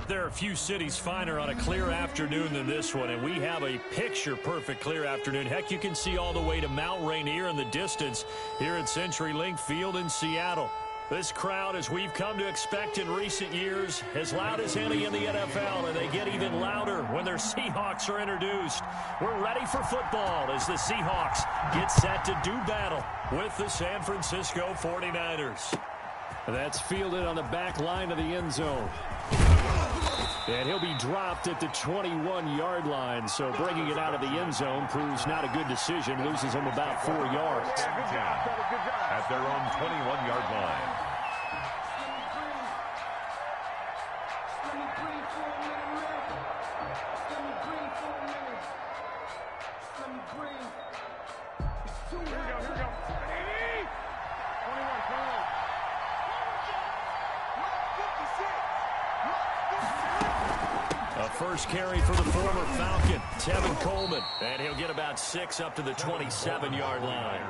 There are a few cities finer on a clear afternoon than this one, and we have a picture-perfect clear afternoon. Heck, you can see all the way to Mount Rainier in the distance here at CenturyLink Field in Seattle. This crowd, as we've come to expect in recent years, as loud as any in the NFL, and they get even louder when their Seahawks are introduced. We're ready for football as the Seahawks get set to do battle with the San Francisco 49ers. That's fielded on the back line of the end zone. And he'll be dropped at the 21-yard line, so bringing it out of the end zone proves not a good decision, loses him about 4 yards. At their own 21-yard line. First carry for the former Falcon, Tevin Coleman. And he'll get about 6 up to the 27-yard line.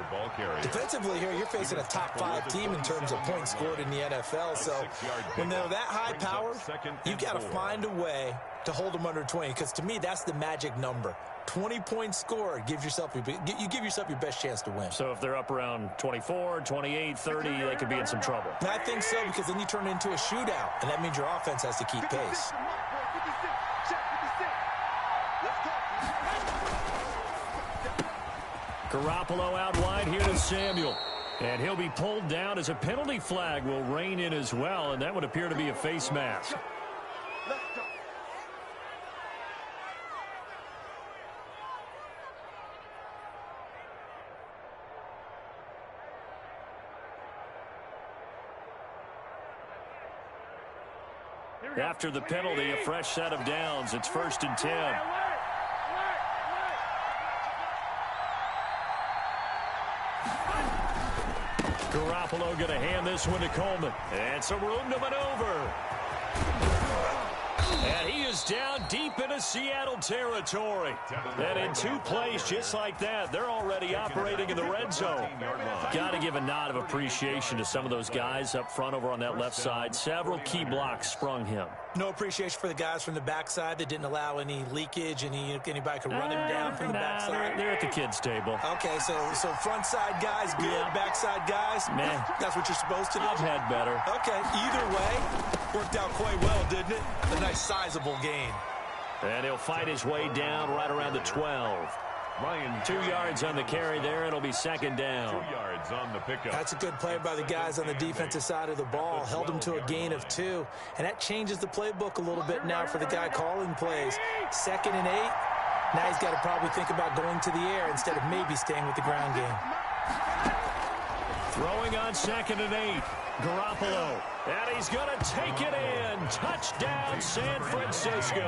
Defensively here, you're facing a top 5 team in terms of points scored in the NFL. So when they're that high power, you've got to find a way to hold them under 20. Because to me, that's the magic number. 20 points scored, you give yourself your best chance to win. So if they're up around 24, 28, 30, they could be in some trouble. I think so, because then you turn it into a shootout, and that means your offense has to keep pace. Garoppolo out wide here to Samuel. And he'll be pulled down as a penalty flag will rein in as well, and that would appear to be a face mask. After the penalty, a fresh set of downs. It's 1st and 10. Garoppolo going to hand this one to Coleman. And some room to maneuver. And he is down deep into Seattle territory. And in 2 plays just like that, they're already operating in the red zone. Got to give a nod of appreciation to some of those guys up front over on that left side. Several key blocks sprung him. No appreciation for the guys from the backside that didn't allow any leakage, anybody could run him down from the backside. They're at the kids' table. Okay, so front side guys good, backside guys, meh. That's what you're supposed to do? I've had better. Okay, either way, worked out quite well, didn't it? A nice sizable gain. And he'll fight his way down right around the 12. 2 yards on the carry there. It'll be 2nd down. 2 yards on the pickup. That's a good play by the guys on the defensive side of the ball. Held him to a gain of 2. And that changes the playbook a little bit now for the guy calling plays. 2nd and 8. Now he's got to probably think about going to the air instead of maybe staying with the ground game. Throwing on 2nd and 8. Garoppolo. And he's going to take it in. Touchdown, San Francisco.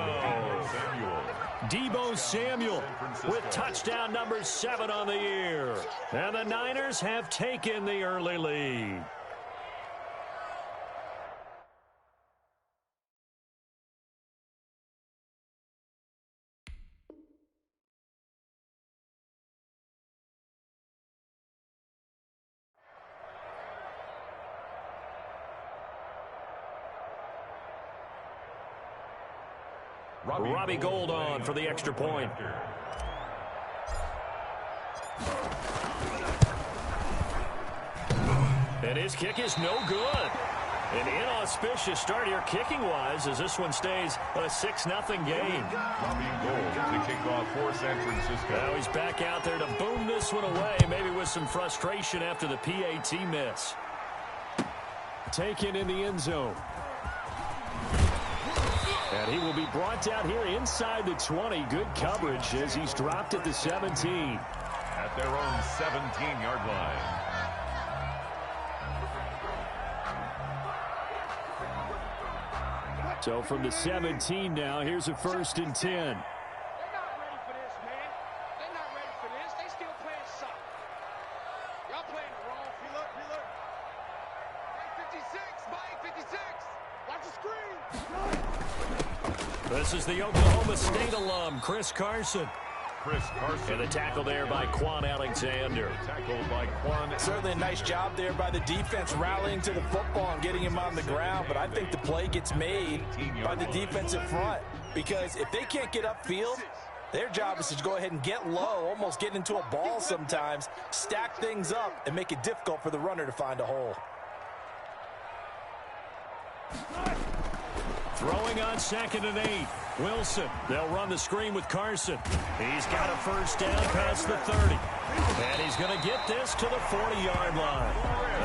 Deebo Samuel with touchdown number 7 on the year. And the Niners have taken the early lead. Robbie Gould on for the extra point. And his kick is no good. An inauspicious start here kicking-wise as this one stays a 6-0 game. Robbie Gould to kick off for San Francisco. Now he's back out there to boom this one away, maybe with some frustration after the PAT miss. Taken in the end zone. And he will be brought down here inside the 20. Good coverage as he's dropped at the 17. At their own 17-yard line. So from the 17 now, here's a 1st and 10. This is the Oklahoma State alum, Chris Carson. And the tackle there by Quan Alexander. Certainly a nice job there by the defense rallying to the football and getting him on the ground, but I think the play gets made by the defensive front because if they can't get upfield, their job is to go ahead and get low, almost get into a ball sometimes, stack things up, and make it difficult for the runner to find a hole. Throwing on 2nd and 8. Wilson. They'll run the screen with Carson. He's got a first down past the 30. And he's going to get this to the 40-yard line.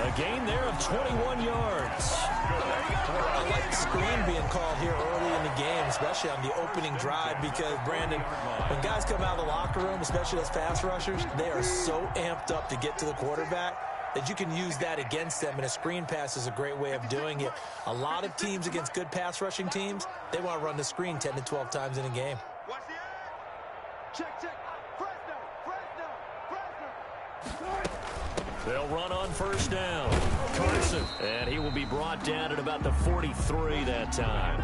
A gain there of 21 yards. I like the screen being called here early in the game, especially on the opening drive, because, Brandon, when guys come out of the locker room, especially those pass rushers, they are so amped up to get to the quarterback that you can use that against them, and a screen pass is a great way of doing it. A lot of teams against good pass rushing teams, they want to run the screen 10 to 12 times in a game. Check. They'll run on first down. Carson. And he will be brought down at about the 43 that time.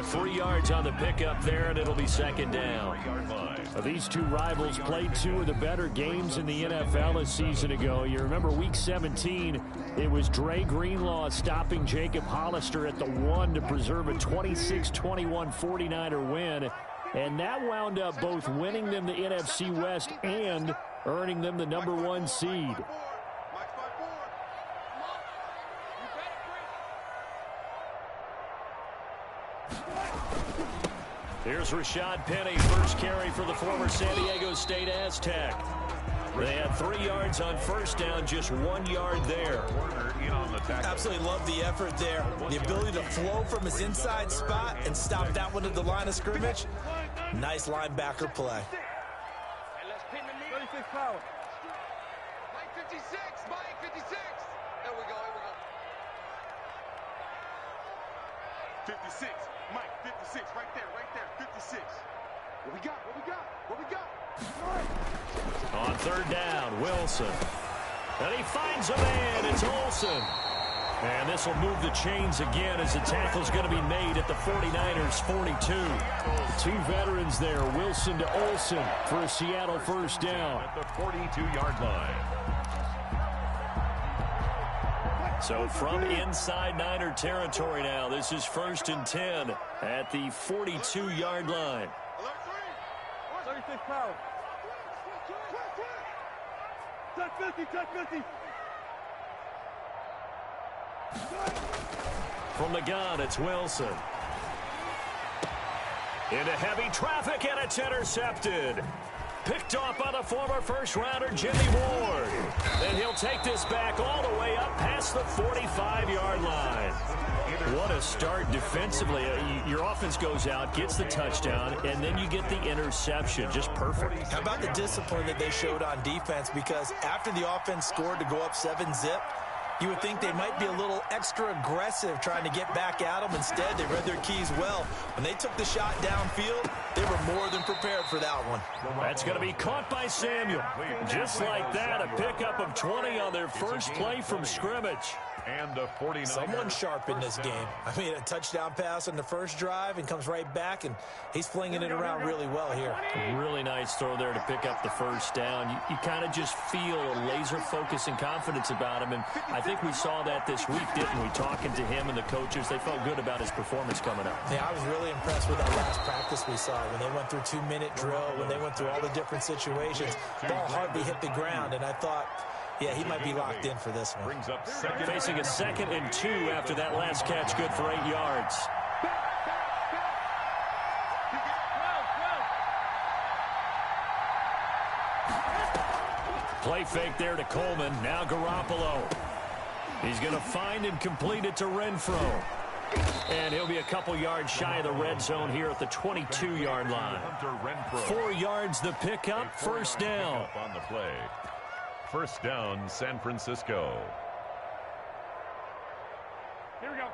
3 yards on the pickup there, and it'll be 2nd down. These two rivals played 2 of the better games in the NFL a season ago. You remember Week 17, it was Dre Greenlaw stopping Jacob Hollister at the 1 to preserve a 26-21 49er win. And that wound up both winning them the NFC West and earning them the #1 seed. Here's Rashad Penny, first carry for the former San Diego State Aztec. They had 3 yards on first down, just 1 yard there. Absolutely love the effort there. The ability to flow from his inside spot and stop that one at the line of scrimmage. Nice linebacker play. Mike 56. There we go. 56. Mike 56. Right there. 56. What we got? On 3rd down, Wilson. And he finds a man. It's Olsen. And this will move the chains again as the tackle's going to be made at the 49ers' 42. 2 veterans there, Wilson to Olsen for a Seattle first down. At the 42-yard line. So from inside Niner territory now, this is 1st and 10 at the 42-yard line. 36 power. Touch 50. From the gun, it's Wilson. Into heavy traffic, and it's intercepted. Picked off by the former first-rounder Jimmy Ward. And he'll take this back all the way up past the 45-yard line. What a start defensively. Your offense goes out, gets the touchdown, and then you get the interception. Just perfect. How about the discipline that they showed on defense? Because after the offense scored to go up 7-zip, you would think they might be a little extra aggressive trying to get back at them. Instead, they read their keys well. When they took the shot downfield, they were more than prepared for that one. That's going to be caught by Samuel. Just like that, a pickup of 20 on their first play from scrimmage. And the 49ers. Someone sharp in this game. I mean, a touchdown pass on the first drive and comes right back, and he's flinging it around really well here. Really nice throw there to pick up the first down. You kind of just feel a laser focus and confidence about him, and I think we saw that this week, didn't we? Talking to him and the coaches, they felt good about his performance coming up. Yeah, I was really impressed with that last practice we saw when they went through 2-minute drill, when they went through all the different situations. Ball hardly hit the ground, and I thought, yeah, he might be locked in for this one. Facing a 2nd and 2 after that last catch, good for 8 yards. Play fake there to Coleman. Now Garoppolo. He's going to find and complete it to Renfro. And he'll be a couple yards shy of the red zone here at the 22-yard line. 4 yards the pickup, first down. On the play. First down, San Francisco. Here we go.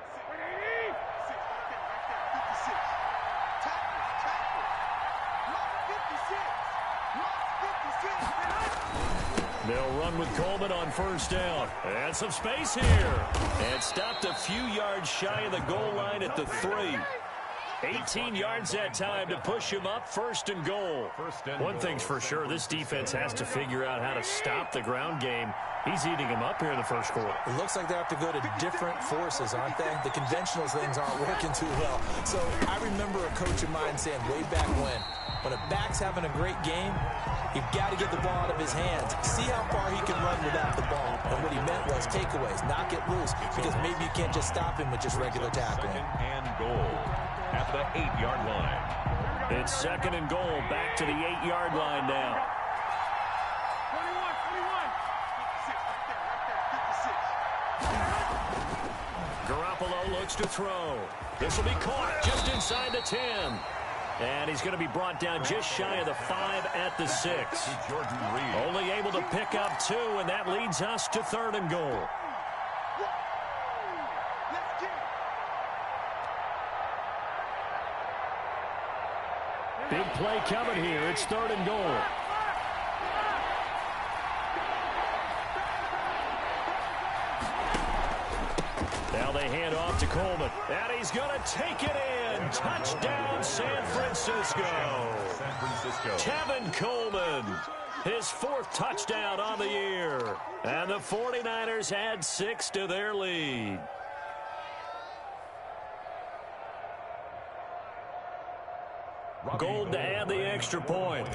They'll run with Coleman on first down. And some space here. And stopped a few yards shy of the goal line at the 3. 18 yards that time to push him up, 1st and goal. One thing's for sure, this defense has to figure out how to stop the ground game. He's eating him up here in the first quarter. It looks like they have to go to different forces, aren't they? The conventional things aren't working too well. So I remember a coach of mine saying way back when a back's having a great game, you've got to get the ball out of his hands. See how far he can run without the ball. And what he meant was takeaways, knock it loose, because maybe you can't just stop him with just regular tackling. 2nd and goal at the 8-yard line. It's 2nd and goal, back to the 8-yard line now. 56. Garoppolo looks to throw. This will be caught just inside the 10. And he's going to be brought down just shy of the 5 at the 6. Only able to pick up 2, and that leads us to 3rd and goal. Big play coming here. It's 3rd and goal. Now they hand off to Coleman. And he's going to take it in. Touchdown, San Francisco. Tevin Coleman, his 4th touchdown on the year. And the 49ers add 6 to their lead. Gold to add the extra point.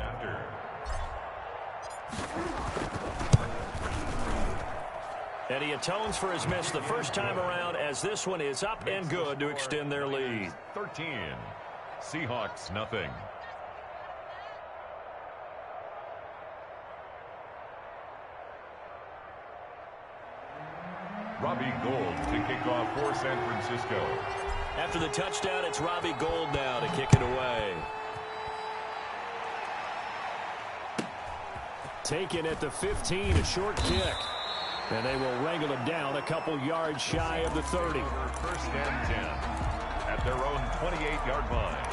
And he atones for his miss the first time around, as this one is up and good to extend their lead. 13. Seahawks, nothing. Robbie Gould to kick off for San Francisco. After the touchdown, it's Robbie Gould now to kick it away. Taken at the 15, a short kick. And they will wrangle it down a couple yards shy of the 30. 1st and 10 at their own 28-yard line.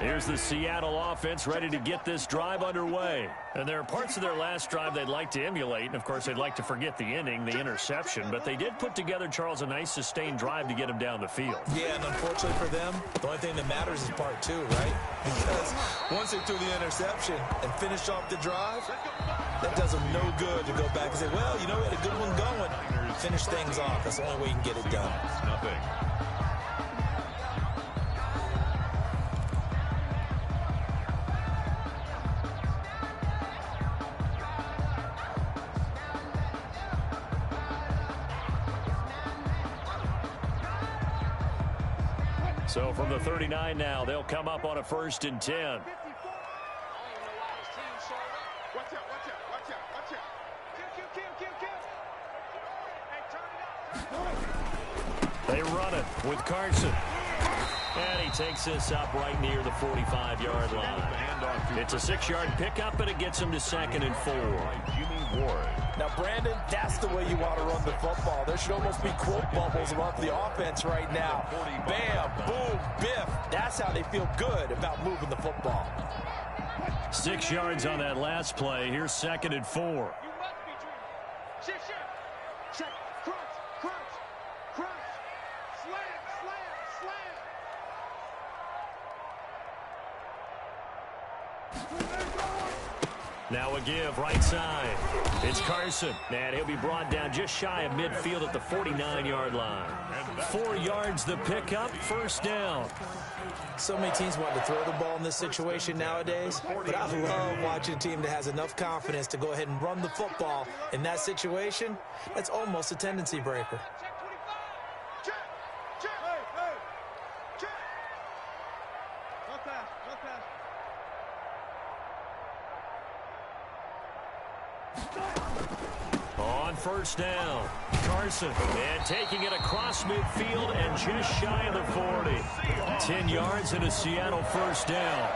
Here's the Seattle offense ready to get this drive underway. And there are parts of their last drive they'd like to emulate. And, of course, they'd like to forget the ending, the interception. But they did put together, Charles, a nice sustained drive to get him down the field. Yeah, and unfortunately for them, the only thing that matters is part 2, right? Because once they threw the interception and finished off the drive, that does them no good to go back and say, well, you know, we had a good one going. Finish things off. That's the only way you can get it done. Nothing. So from the 39 now, they'll come up on a 1st and 10. Watch out, watch out, watch out, watch out. Kill. Hey, turn it up. They run it with Carson. And he takes this up right near the 45-yard line. It's a 6-yard pickup, and it gets him to 2nd and 4. Jimmy Ward. Now, Brandon, that's the way you want to run the football. There should almost be quote bubbles above the offense right now. Bam, boom, biff. That's how they feel good about moving the football. 6 yards on that last play. Here's 2nd and 4. You must be dreaming. Shift. Check. Crunch. Slam. Now a give, right side. It's Carson, and he'll be brought down just shy of midfield at the 49-yard line. 4 yards the pickup, 1st down. So many teams want to throw the ball in this situation nowadays, but I love watching a team that has enough confidence to go ahead and run the football in that situation. That's almost a tendency breaker. Check. No pass. On 1st down, Carson, and taking it across midfield and just shy of the 40. 10 yards and a Seattle 1st down.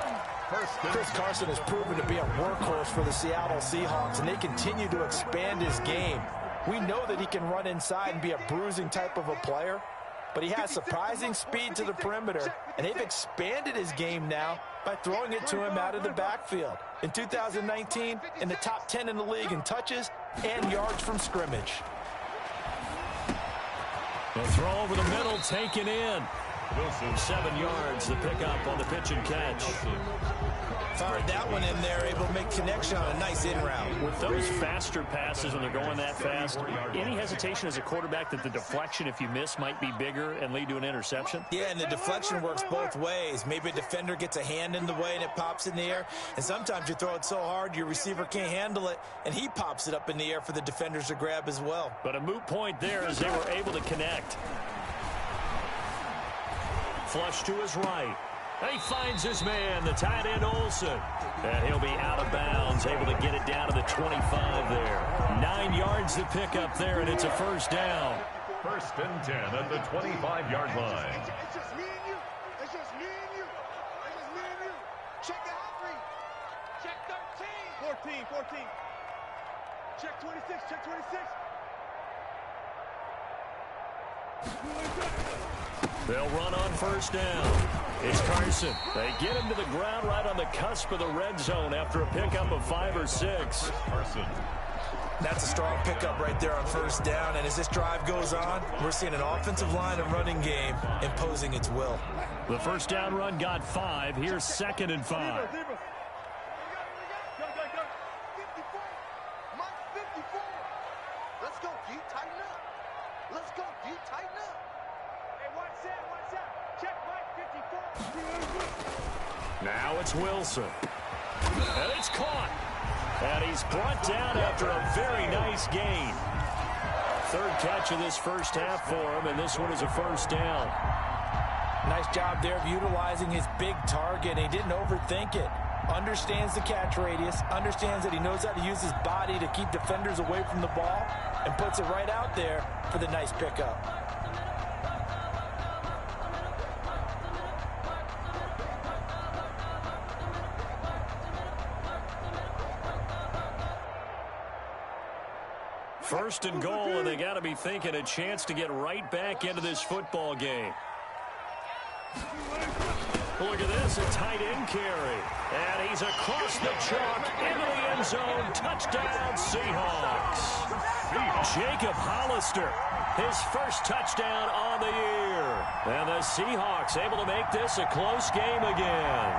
Chris Carson has proven to be a workhorse for the Seattle Seahawks, and they continue to expand his game. We know that he can run inside and be a bruising type of a player, but he has surprising speed to the perimeter, and they've expanded his game now by throwing it to him out of the backfield. In 2019, in the top 10 in the league in touches and yards from scrimmage. The throw over the middle, taken in. Wilson. 7 yards, the pickup on the pitch and catch. Fired that one in there, able to make connection on a nice in route. With those faster passes when they're going that fast, any hesitation as a quarterback that the deflection, if you miss, might be bigger and lead to an interception? Yeah, and the deflection works both ways. Maybe a defender gets a hand in the way and it pops in the air. And sometimes you throw it so hard your receiver can't handle it, and he pops it up in the air for the defenders to grab as well. But a moot point there as they were able to connect. Flush to his right. He finds his man, the tight end Olsen. And he'll be out of bounds, able to get it down to the 25 there. 9 yards to pick up there, and it's a first down. 1st and 10 at the 25-yard line. It's just me and you. It's just me and you. It's just me and you. Check the hot read. Check 13. 14. Check 26. Check 26. They'll run on first down. It's Carson. They get him to the ground right on the cusp of the red zone after a pickup of 5 or 6. Carson. That's a strong pickup right there on first down. And as this drive goes on, we're seeing an offensive line and running game imposing its will. The first down run got 5. Here's 2nd and 5. 54. Mike 54. Let's go, D. Tighten up. Let's go, D. Tighten up. Hey, watch that. Check Mike 54. Now it's Wilson. And it's caught. And he's brought down after a very nice gain. 3rd catch of this first half for him, and this one is a first down. Nice job there of utilizing his big target. He didn't overthink it. Understands the catch radius, understands that he knows how to use his body to keep defenders away from the ball, and puts it right out there for the nice pickup. First and goal, and they got to be thinking a chance to get right back into this football game. Look at this, a tight end carry. And he's across the chalk into the end zone. Touchdown, Seahawks. Jacob Hollister, his first touchdown on the year. And the Seahawks able to make this a close game again.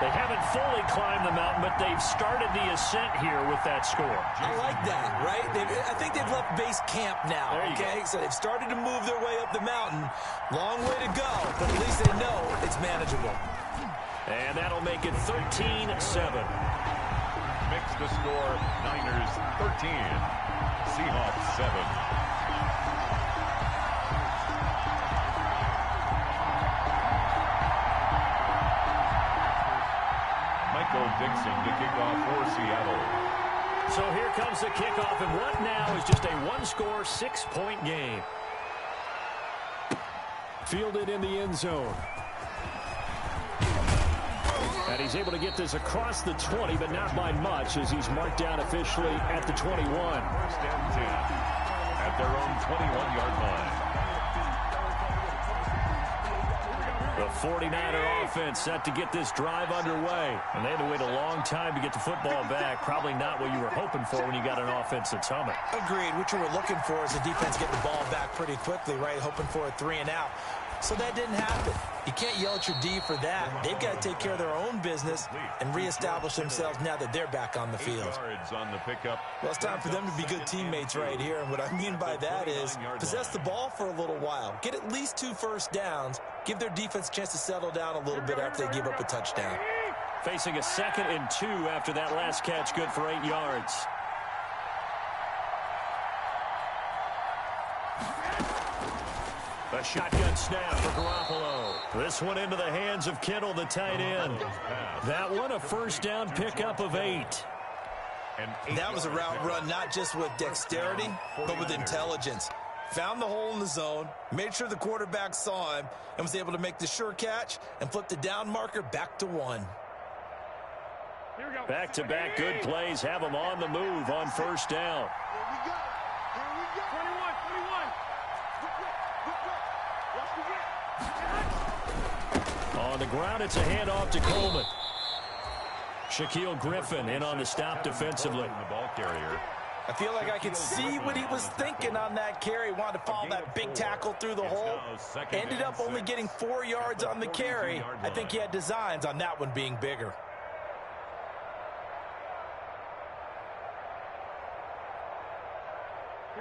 They haven't fully climbed the mountain, but they've started the ascent here with that score. I like that, right? I think they've left base camp now, okay? So they've started to move their way up the mountain. Long way to go, but at least they know it's manageable. And that'll make it 13-7. Makes the score Niners 13, Seahawks 7. Dixon to kick off for Seattle. So here comes the kickoff, and what now is just a one-score, 6-point game. Fielded in the end zone. And he's able to get this across the 20, but not by much, as he's marked down officially at the 21. 1st and 10 at their own 21-yard line. The 49er offense set to get this drive underway. And they had to wait a long time to get the football back. Probably not what you were hoping for when you got an offense that's humming. Agreed. What you were looking for is the defense getting the ball back pretty quickly, right? Hoping for a 3 and out. So that didn't happen. You can't yell at your D for that. They've got to take care of their own business and reestablish themselves now that they're back on the field. 8 yards on the pickup. Well, it's time for them to be good teammates right here. And what I mean by that is possess the ball for a little while. Get at least 2 first downs. Give their defense a chance to settle down a little bit after they give up a touchdown. Facing a 2nd and 2 after that last catch, good for 8 yards. A shotgun snap for Garoppolo. This one into the hands of Kittle, the tight end. That one a first down pickup of 8. That was a route run not just with dexterity, but with intelligence. Found the hole in the zone, made sure the quarterback saw him, and was able to make the sure catch and flip the down marker back to 1. Back-to-back good plays have them on the move on first down. Here we go. 21. On the ground, it's a handoff to Coleman. Shaquille Griffin in on the stop defensively. The ball carrier. I feel like I could see what he was thinking on that carry. Wanted to follow that big tackle through the hole. Ended up only getting 4 yards on the carry. I think he had designs on that one being bigger.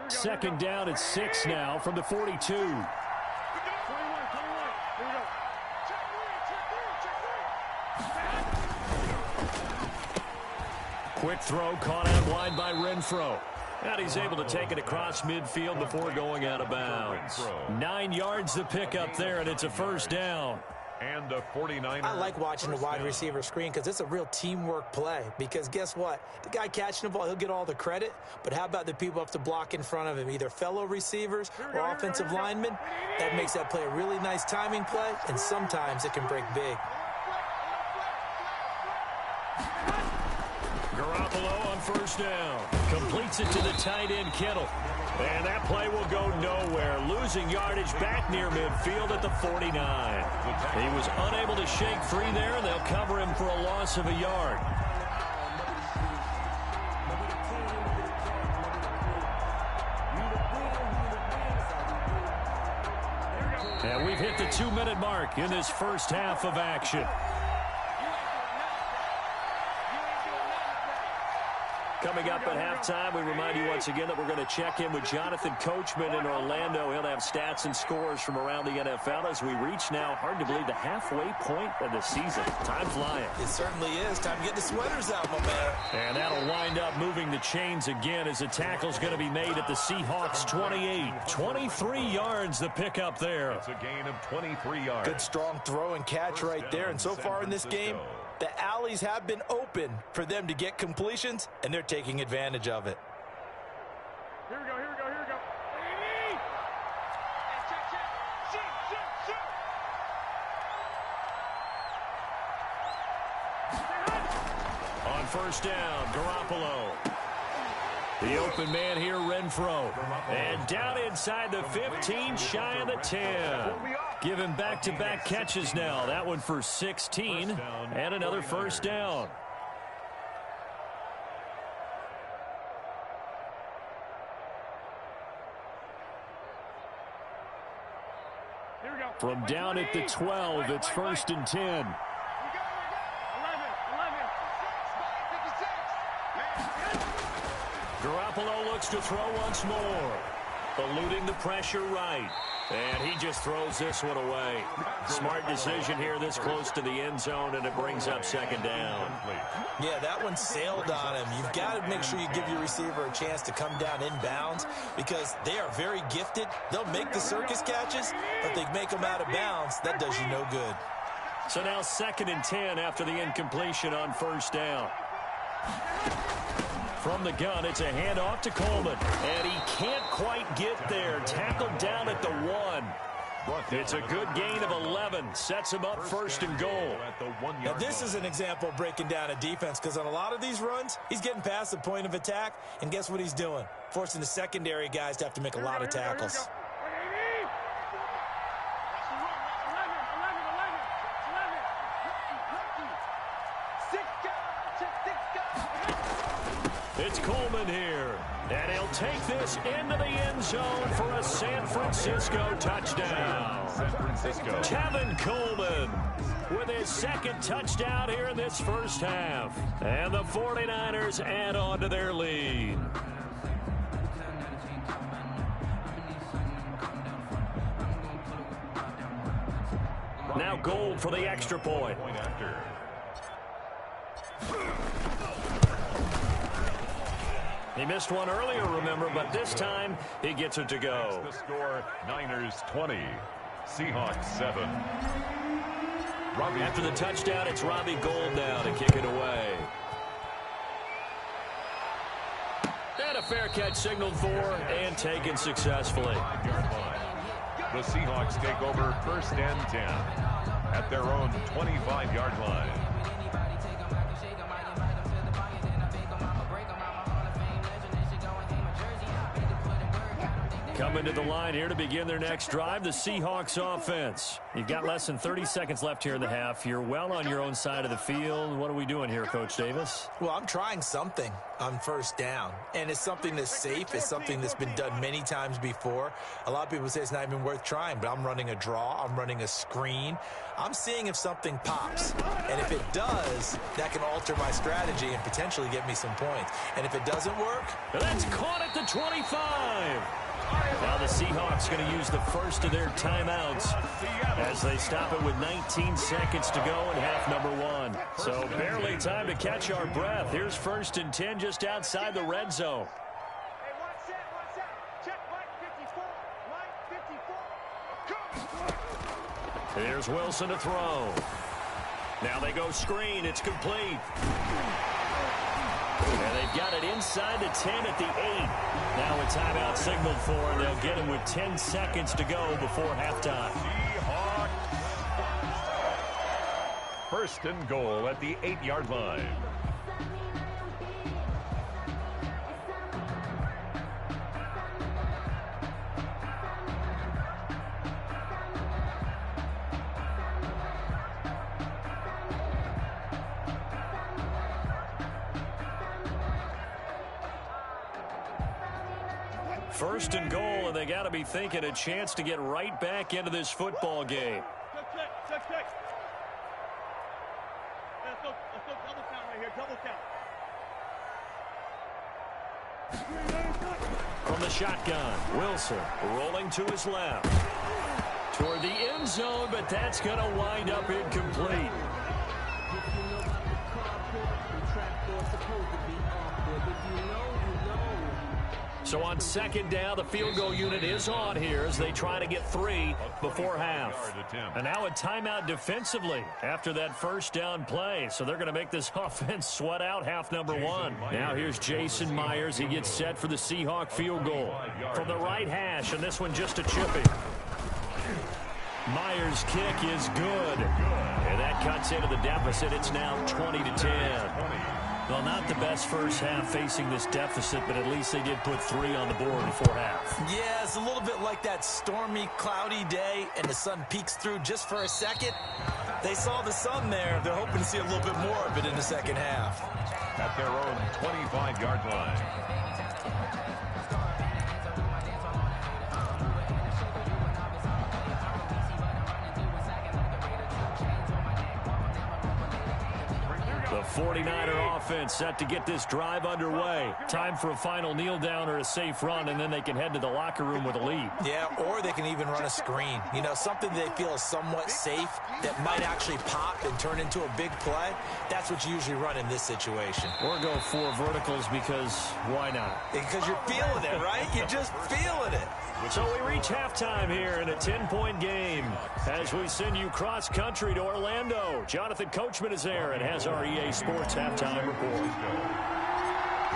Second down at 6 now from the 42. Quick throw caught out wide by Renfro. And he's able to take it across midfield before going out of bounds. 9 yards to pick up there, and it's a first down. And a 49er. I like watching the wide receiver screen because it's a real teamwork play. Because guess what? The guy catching the ball, he'll get all the credit. But how about the people up to block in front of him, either fellow receivers or offensive linemen? That makes that play a really nice timing play, and sometimes it can break big. Garoppolo on first down. Completes it to the tight end, Kittle. And that play will go nowhere. Losing yardage back near midfield at the 49. He was unable to shake free there, and they'll cover him for a loss of a yard. And we've hit the 2-minute mark in this first half of action. Coming up at halftime, we remind you once again that we're going to check in with Jonathan Coachman in Orlando. He'll have stats and scores from around the NFL as we reach now, hard to believe, the halfway point of the season. Time flying. It certainly is. Time to get the sweaters out, my man. And that'll wind up moving the chains again as the tackle's going to be made at the Seahawks 28. 23 yards the pickup there. It's a gain of 23 yards. Good strong throw and catch right there. And so far in this game, the alleys have been open for them to get completions, and they're taking advantage of it. Here we go, here we go, here we go. On first down, Garoppolo. The open man here, Renfro. And down inside the 15, shy of the 10. Given back-to-back catches now. That one for 16, and another first down. From down at the 12, it's 1st and 10. Garoppolo looks to throw once more. Eluding the pressure right. And he just throws this one away. Smart decision here this close to the end zone, and it brings up second down. Yeah, that one sailed on him. You've got to make sure you give your receiver a chance to come down inbounds because they are very gifted. They'll make the circus catches, but they make them out of bounds. That does you no good. So now 2nd and 10 after the incompletion on first down. From the gun, it's a handoff to Coleman. And he can't quite get there. Tackled down at the 1. It's a good gain of 11. Sets him up 1st and goal. Now, this is an example of breaking down a defense because on a lot of these runs, he's getting past the point of attack. And guess what he's doing? Forcing the secondary guys to have to make a lot of tackles. It's Coleman here, and he'll take this into the end zone for a San Francisco touchdown. Tevin Coleman with his 2nd touchdown here in this first half. And the 49ers add on to their lead. Now Gold for the extra point. He missed one earlier, remember, but this time he gets it to go. The score, Niners 20, Seahawks 7. After the touchdown, it's Robbie Gould now to kick it away. And a fair catch signaled for and taken successfully. The Seahawks take over 1st and 10 at their own 25-yard line. Coming to the line here to begin their next drive, the Seahawks offense. You've got less than 30 seconds left here in the half. You're well on your own side of the field. What are we doing here, Coach Davis? Well, I'm trying something on first down, and it's something that's safe. It's something that's been done many times before. A lot of people say it's not even worth trying, but I'm running a draw. I'm running a screen. I'm seeing if something pops, and if it does, that can alter my strategy and potentially get me some points. And if it doesn't work, that's caught at the 25. Now the Seahawks going to use the first of their timeouts as they stop it with 19 seconds to go in half number 1. So barely time to catch our breath. Here's 1st and 10 just outside the red zone. Hey, one set. Check Mike 54. Mike 54. Go. Here's Wilson to throw. Now they go screen. It's complete. And they've got it inside the 10 at the 8. Now a timeout signaled for, and they'll get him with 10 seconds to go before halftime. Seahawks. 1st and goal at the 8-yard line. First and goal, and they got to be thinking a chance to get right back into this football game. Check. Let's go double count right here. Double count. From the shotgun, Wilson rolling to his left. Toward the end zone, but that's going to wind up incomplete. So on 2nd down, the field goal unit is on here as they try to get 3 before half. And now a timeout defensively after that first down play. So they're going to make this offense sweat out half number 1. Now here's Jason Myers. He gets set for the Seahawk field goal from the right hash, and this one just a chippy. Myers' kick is good. And that cuts into the deficit. It's now 20-10. Well, not the best first half facing this deficit, but at least they did put 3 on the board before half. yeah, it's a little bit like that stormy, cloudy day, and the sun peeks through just for a second. They saw the sun there. They're hoping to see a little bit more of it in the second half. At their own 25-yard line. The 49er offense set to get this drive underway. Time for a final kneel down or a safe run, and then they can head to the locker room with a lead. Yeah, or they can even run a screen. You know, something they feel is somewhat safe that might actually pop and turn into a big play. That's what you usually run in this situation. Or go 4 verticals because why not? Because you're feeling it, right? You're just feeling it. So we reach halftime here in a 10-point game as we send you cross-country to Orlando. Jonathan Coachman is there and has our EA Sports halftime report.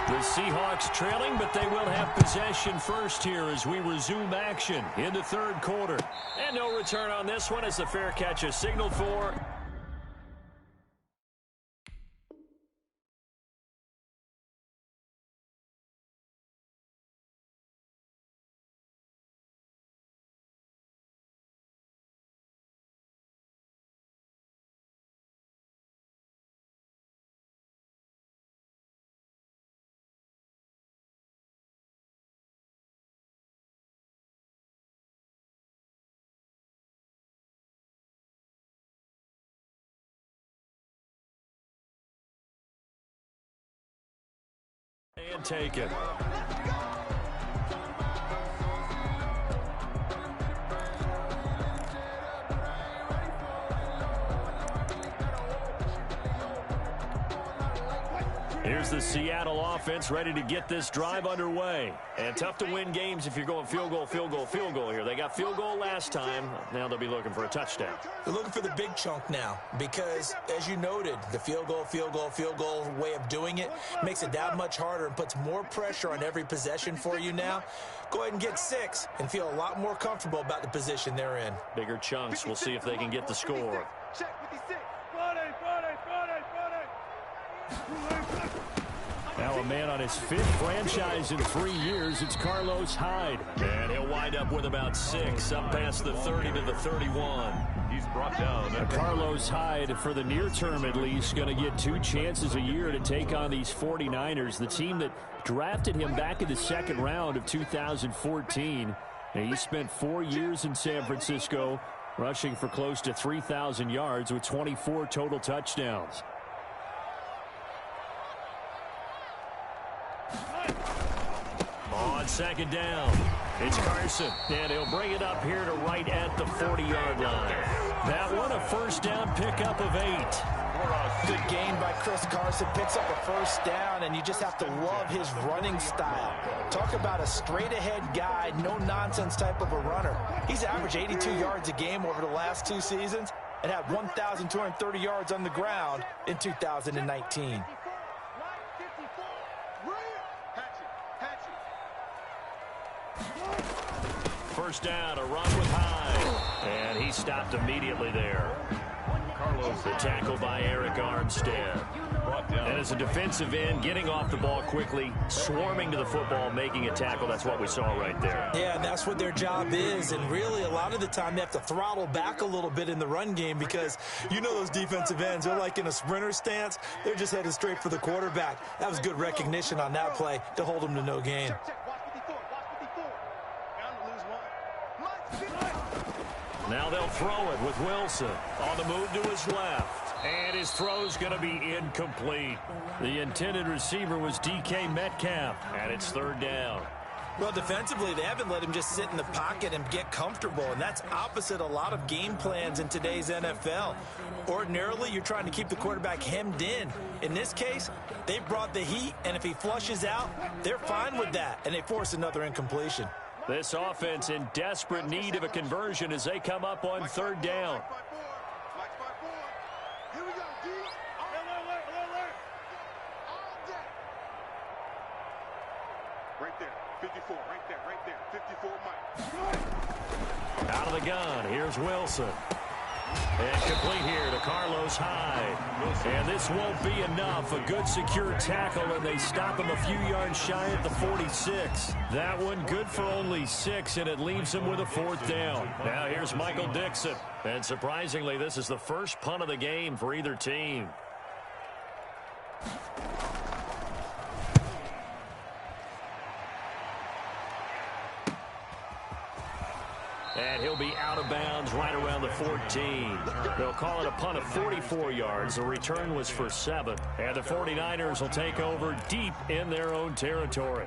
The Seahawks trailing, but they will have possession first here as we resume action in the 3rd quarter. And no return on this one as the fair catch is signaled for. And take it. Here's the Seattle offense ready to get this drive underway. And tough to win games if you're going field goal here. They got field goal last time. Now they'll be looking for a touchdown. They're looking for the big chunk now because, as you noted, the field goal way of doing it makes it that much harder and puts more pressure on every possession for you now. Go ahead and get 6 and feel a lot more comfortable about the position they're in. Bigger chunks. We'll see if they can get the score. Check 56. 40. Now a man on his 5th franchise in 3 years. It's Carlos Hyde. And he'll wind up with about 6, up past the 30 to the 31. He's brought down. Carlos Hyde, for the near term at least, going to get 2 chances a year to take on these 49ers, the team that drafted him back in the 2nd round of 2014. And he spent 4 years in San Francisco, rushing for close to 3,000 yards with 24 total touchdowns. On 2nd down, it's Carson, and he'll bring it up here to right at the 40-yard line. That one, a 1st down pickup of 8. Good gain by Chris Carson. Picks up a 1st down, and you just have to love his running style. Talk about a straight-ahead guy, no-nonsense type of a runner. He's averaged 82 yards a game over the last 2 seasons and had 1,230 yards on the ground in 2019. First down, a run with Hyde. And he stopped immediately there. Carlos, the tackle by Eric Armstead. And as a defensive end, getting off the ball quickly, swarming to the football, making a tackle. That's what we saw right there. Yeah, and that's what their job is. And really, a lot of the time, they have to throttle back a little bit in the run game because you know those defensive ends, they're like in a sprinter stance. They're just headed straight for the quarterback. That was good recognition on that play to hold them to no gain. Now they'll throw it with Wilson on the move to his left. And his throw's going to be incomplete. The intended receiver was DK Metcalf, and it's 3rd down. Well, defensively, they haven't let him just sit in the pocket and get comfortable, and that's opposite a lot of game plans in today's NFL. Ordinarily, you're trying to keep the quarterback hemmed in. In this case, they brought the heat, and if he flushes out, they're fine with that, and they force another incompletion. This offense in desperate need of a conversion as they come up on 3rd down. Here we go, D. Alert. Right there, 54, right there, 54, Mike. Out of the gun, here's Wilson. And complete here to Carlos Hyde. And this won't be enough. A good secure tackle, and they stop him a few yards shy at the 46. That one good for only 6, and it leaves him with a 4th down. Now here's Michael Dixon. And surprisingly, this is the first punt of the game for either team. And he'll be out of bounds right around the 14. They'll call it a punt of 44 yards. The return was for 7. And the 49ers will take over deep in their own territory.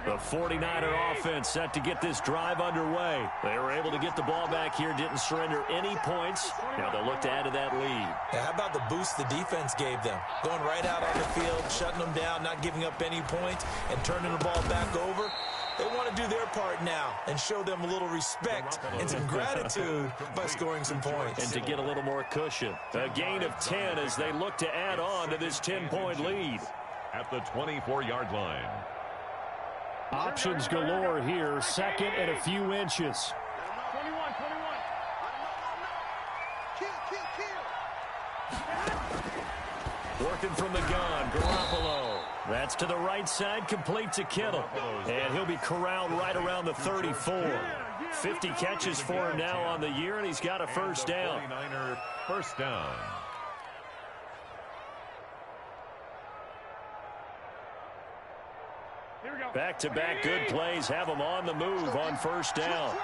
The 49er offense set to get this drive underway. They were able to get the ball back here, didn't surrender any points. Now they'll look to add to that lead. Yeah, how about the boost the defense gave them? Going right out on the field, shutting them down, not giving up any points, and turning the ball back over. They want to do their part now and show them a little respect and some gratitude by scoring some points. And to get a little more cushion. A gain of 10 as they look to add on to this 10-point lead. At the 24-yard line. Options galore here. 2nd and a few inches. 21. Kill. Working from the gun, Garoppolo. That's to the right side, complete to Kittle. And he'll be corralled right around the 34. 50 catches for him now on the year, and he's got a 1st down. 49er 1st down. Back-to-back good plays have him on the move on 1st down.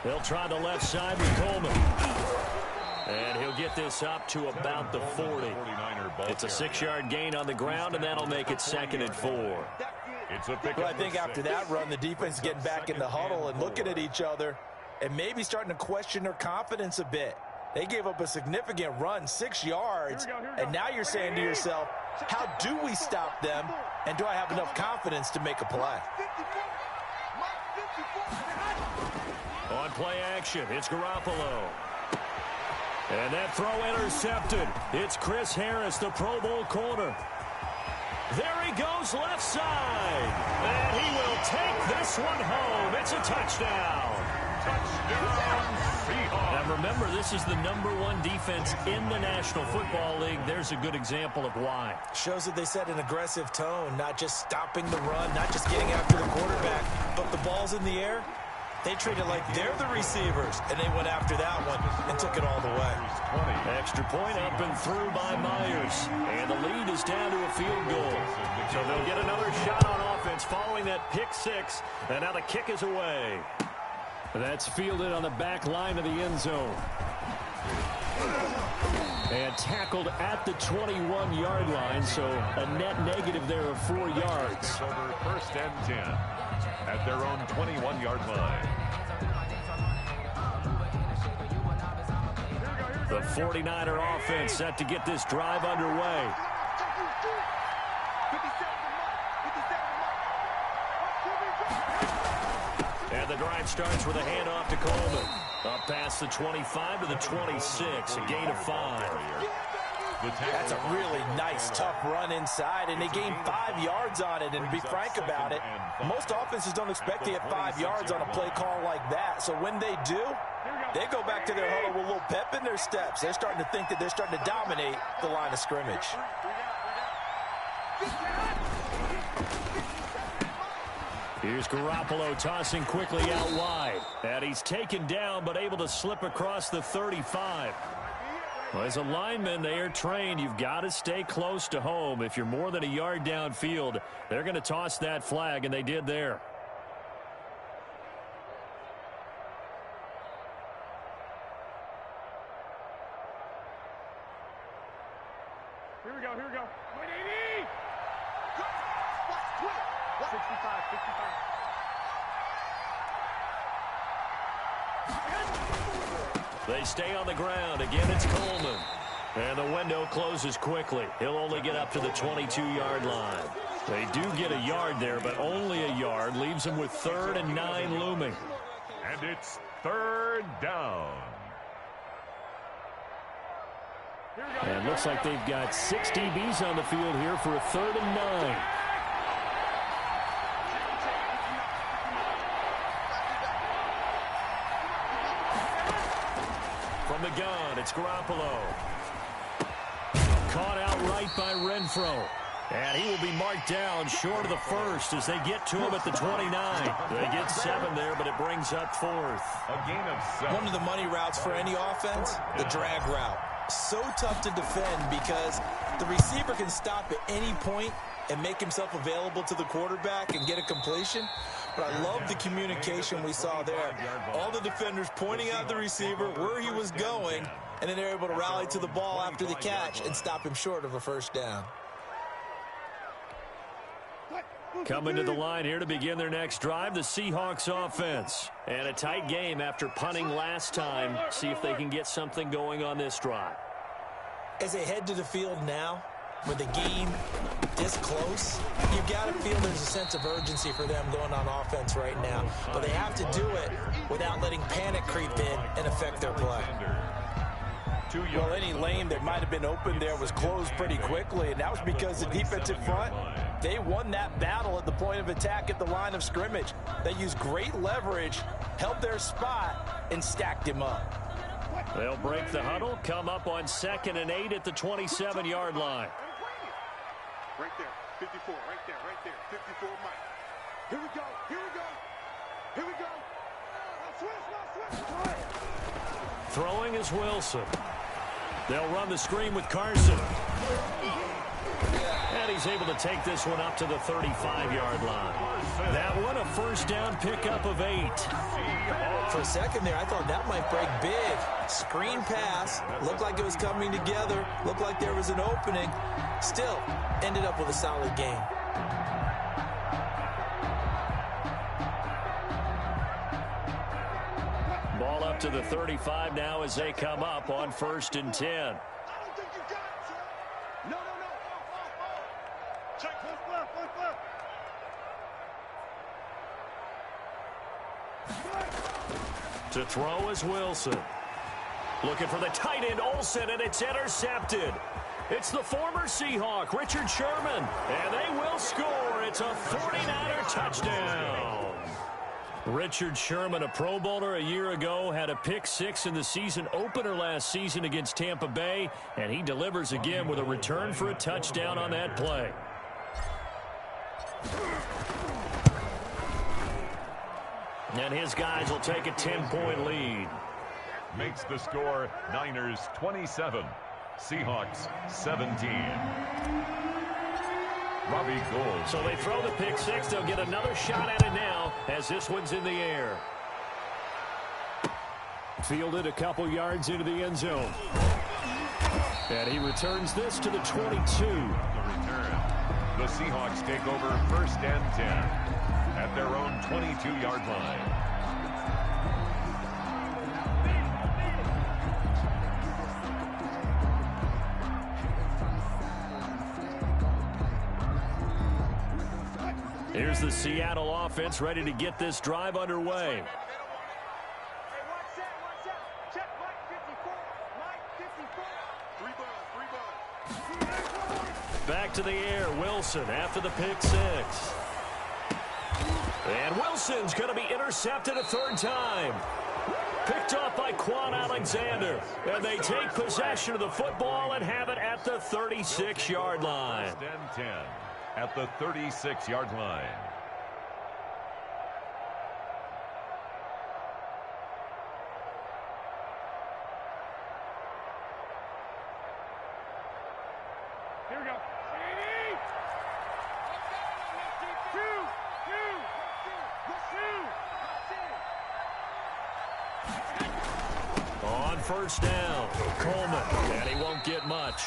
They'll try the left side with Coleman. And he'll get this up to about the 40. It's a 6-yard gain on the ground, and that'll make it 2nd and 4. It's a pick. Well, I think after that run, the defense is getting back in the huddle and looking at each other and maybe starting to question their confidence a bit. They gave up a significant run, 6 yards, and now you're saying to yourself, how do we stop them, and do I have enough confidence to make a play? On play action, it's Garoppolo. And that throw intercepted. It's Chris Harris, the Pro Bowl corner. There he goes left side. And he will take this one home. It's a touchdown. Touchdown, Seahawks. And remember, this is the #1 defense in the National Football League. There's a good example of why. Shows that they set an aggressive tone, not just stopping the run, not just getting after the quarterback, but the ball's in the air. They treat it like they're the receivers, and they went after that one and took it all the way. Extra point up and through by Myers. And the lead is down to a field goal. So they'll get another shot on offense following that pick six. And now the kick is away. That's fielded on the back line of the end zone. And tackled at the 21-yard line, so a net negative there of 4 yards. Over 1st and 10 at their own 21-yard line. The 49er offense set to get this drive underway. And the drive starts with a handoff to Coleman. Up past the 25 to the 26, a gain of 5. That's a really nice, tough run inside, and they gained 5 yards on it. And to be frank about it, most offenses don't expect to get 5 yards on a play call like that. So when they do, they go back to their huddle with a little pep in their steps. They're starting to think that they're starting to dominate the line of scrimmage. Here's Garoppolo tossing quickly out wide. And he's taken down, but able to slip across the 35. Well, as a lineman, they are trained. You've got to stay close to home. If you're more than a yard downfield, they're going to toss that flag, and they did there. Here we go, here we go. 180! 65, 65. They stay on the ground. Again, it's Coleman. And the window closes quickly. He'll only get up to the 22-yard line. They do get a yard there, but only a yard. Leaves them with 3rd and 9 looming. And it's 3rd down. And looks like they've got 6 DBs on the field here for a 3rd and 9. From the gun, it's Garoppolo. Caught outright by Renfro. And he will be marked down short of the 1st as they get to him at the 29. They get 7 there, but it brings up 4th. A gain of 7. One of the money routes for any offense, the drag route. So tough to defend because the receiver can stop at any point and make himself available to the quarterback and get a completion. But I love the communication we saw there. All the defenders pointing out the receiver where he was going, and then they're able to rally to the ball after the catch and stop him short of a 1st down. Coming to the line here to begin their next drive, the Seahawks offense. And a tight game after punting last time. See if they can get something going on this drive. As they head to the field now, with the game this close, you've got to feel there's a sense of urgency for them going on offense right now. But they have to do it without letting panic creep in and affect their play. Well, any lane that might have been open there was closed pretty quickly, and that was because the defensive front, they won that battle at the point of attack at the line of scrimmage. They used great leverage, held their spot, and stacked him up. They'll break the huddle, come up on 2nd and 8 at the 27-yard line. Right there, 54, right there, 54, Mike. Here we go, here we go, here we go. Now switch. Throwing is Wilson. They'll run the screen with Carson. And he's able to take this one up to the 35-yard line. That one a 1st down pickup of 8. For a second there, I thought that might break big. Screen pass. Looked like it was coming together. Looked like there was an opening. Still, ended up with a solid game. Ball up to the 35 now as they come up on 1st and 10. I don't think you got it, sir. No. Check, one left. To throw is Wilson. Looking for the tight end, Olsen, and it's intercepted. It's the former Seahawk, Richard Sherman, and they will score. It's a 49er touchdown. Richard Sherman, a Pro Bowler a year ago, had a pick-6 in the season opener last season against Tampa Bay, and he delivers again with a return for a touchdown on that play. And his guys will take a 10-point lead. Makes the score Niners 27, Seahawks 17. Robbie Gould. So they throw the pick-6. They'll get another shot at it now as this one's in the air. Fielded a couple yards into the end zone. And he returns this to the 22. The return. The Seahawks take over 1st and 10 at their own 22-yard line. Here's the Seattle offense ready to get this drive underway. Back to the air, Wilson after the pick-6. And Wilson's going to be intercepted a 3rd time. Picked off by Quan Alexander. And they take possession of the football and have it at the 36-yard line. 1st and 10 at the 36-yard line. Here we go. On 1st down, Coleman, and he won't get much.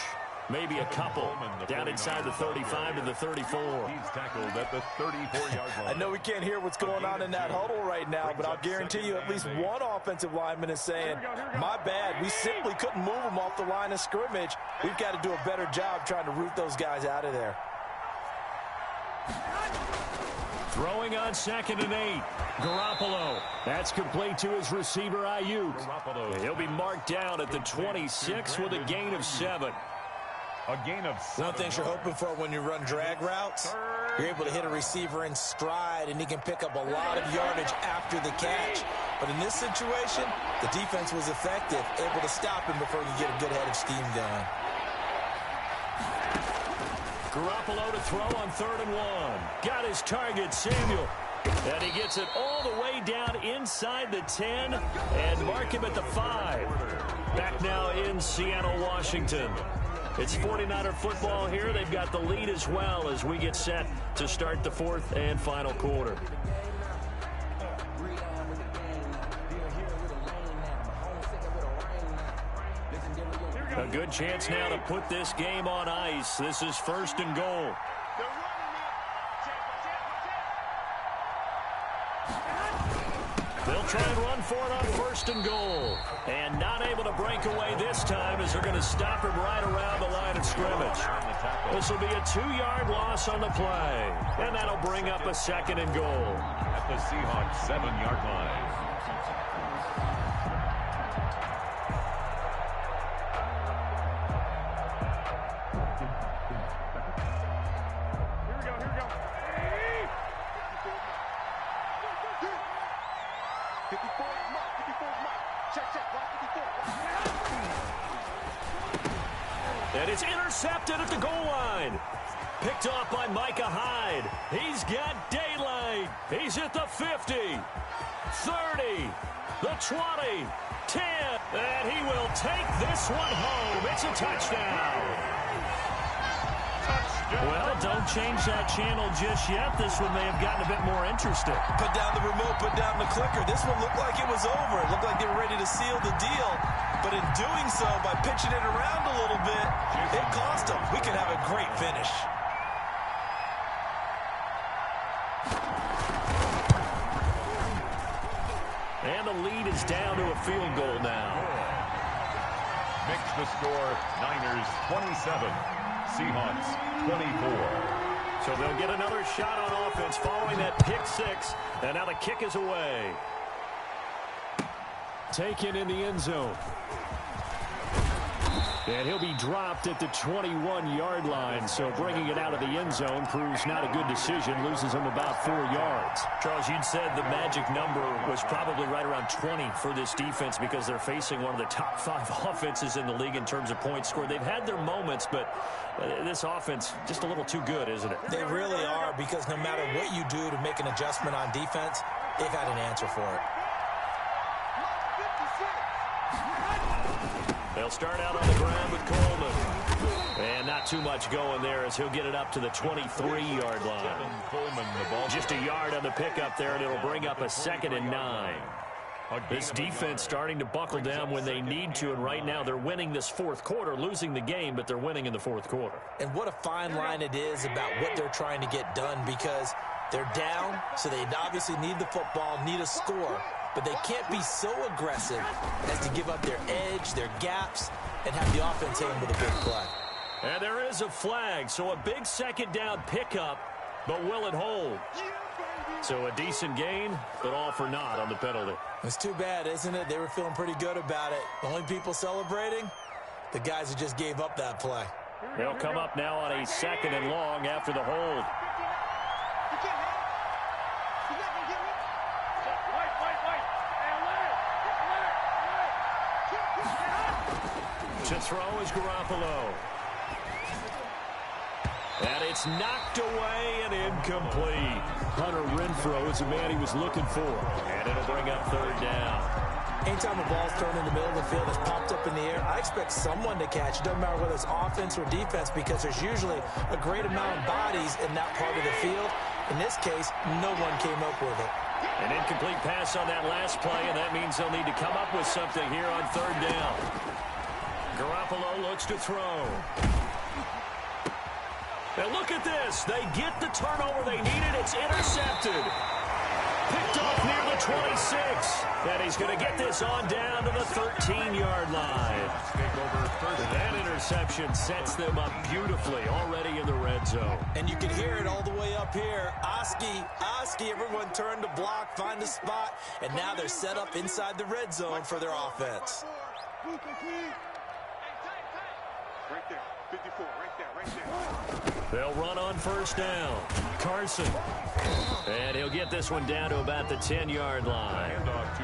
Maybe a couple down inside the 35 to the 34. He's tackled at the 34-yard line. I know we can't hear what's going on in that huddle right now, but I'll guarantee you at least one offensive lineman is saying, my bad, we simply couldn't move them off the line of scrimmage. We've got to do a better job trying to root those guys out of there. Throwing on 2nd and 8. Garoppolo. That's complete to his receiver, Ayuk. He'll be marked down at the 26 with a gain of 7. A gain of 7. One of the things you're hoping for when you run drag routes, you're able to hit a receiver in stride, and he can pick up a lot of yardage after the catch. But in this situation, the defense was effective, able to stop him before he could get a good head of steam going. Garoppolo to throw on 3rd and 1. Got his target, Samuel. And he gets it all the way down inside the 10 and mark him at the 5. Back now in Seattle, Washington. It's 49er football here. They've got the lead as well as we get set to start the 4th and final quarter. A good chance now to put this game on ice. This is 1st and goal. They'll try and run for it on 1st and goal. And not able to break away this time as they're going to stop him right around the line of scrimmage. This will be a 2-yard loss on the play. And that'll bring up a 2nd and goal. At the Seahawks 7-yard line. And it's intercepted at the goal line. Picked off by Micah Hyde. He's got daylight. He's at the 50, 30, the 20, 10. And he will take this one home. It's a touchdown. Well, don't change that channel just yet. This one may have gotten a bit more interesting. Put down the remote, put down the clicker. This one looked like it was over. It looked like they were ready to seal the deal. But in doing so, by pitching it around a little bit, it cost them. We could have a great finish. And the lead is down to a field goal now. Makes the score Niners 27, Seahawks 24. So they'll get another shot on offense following that pick-6. And now the kick is away. Taken in the end zone. And he'll be dropped at the 21-yard line. So bringing it out of the end zone proves not a good decision. Loses him about 4 yards. Charles, you'd said the magic number was probably right around 20 for this defense because they're facing one of the top 5 offenses in the league in terms of points scored. They've had their moments, but this offense just a little too good, isn't it? They really are, because no matter what you do to make an adjustment on defense, they've had an answer for it. They'll start out on the ground with Coleman. And not too much going there as he'll get it up to the 23-yard line. Coleman, the ball. Just a yard on the pickup there, and it'll bring up a 2nd and 9. This defense starting to buckle down when they need to, and right now they're winning this 4th quarter, losing the game, but they're winning in the 4th quarter. And what a fine line it is about what they're trying to get done, because they're down, so they obviously need the football, need a score. But they can't be so aggressive as to give up their edge, their gaps, and have the offense hit them with a big play. And there is a flag, so a big 2nd down pickup, but will it hold? So a decent gain, but all for naught on the penalty. It's too bad, isn't it? They were feeling pretty good about it. The only people celebrating, the guys who just gave up that play. They'll come up now on a 2nd and long after the hold. To throw is Garoppolo. And it's knocked away and incomplete. Hunter Renfrow is the man he was looking for. And it'll bring up 3rd down. Anytime a ball's thrown in the middle of the field, it's popped up in the air, I expect someone to catch. It doesn't matter whether it's offense or defense, because there's usually a great amount of bodies in that part of the field. In this case, no one came up with it. An incomplete pass on that last play, and that means they'll need to come up with something here on 3rd down. Garoppolo looks to throw. Now look at this. They get the turnover they needed. It's intercepted. Picked off near the 26. And he's going to get this on down to the 13-yard line. That interception sets them up beautifully already in the red zone. And you can hear it all the way up here. Oski, everyone turned to block, find a spot, and now they're set up inside the red zone for their offense. Right there, 54, right there. They'll run on 1st down. Carson. And he'll get this one down to about the 10-yard line.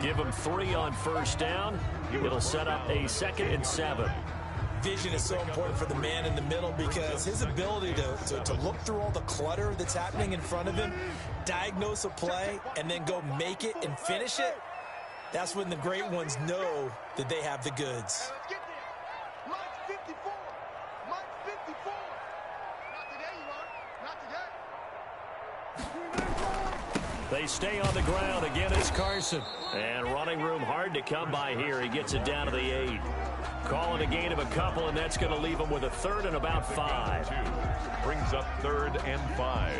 Give him 3 on 1st down. It'll set up a 2nd and 7. Vision is so important for the man in the middle, because his ability to look through all the clutter that's happening in front of him, diagnose a play, and then go make it and finish it, that's when the great ones know that they have the goods. Let's get there. Mine's 54. Mine's 54. Not today, you are. Not today. They stay on the ground. Again, it's Carson. And running room hard to come by here. He gets it down to the 8. Calling a gain of a couple, and that's going to leave him with a 3rd and about 5. Brings up 3rd and 5.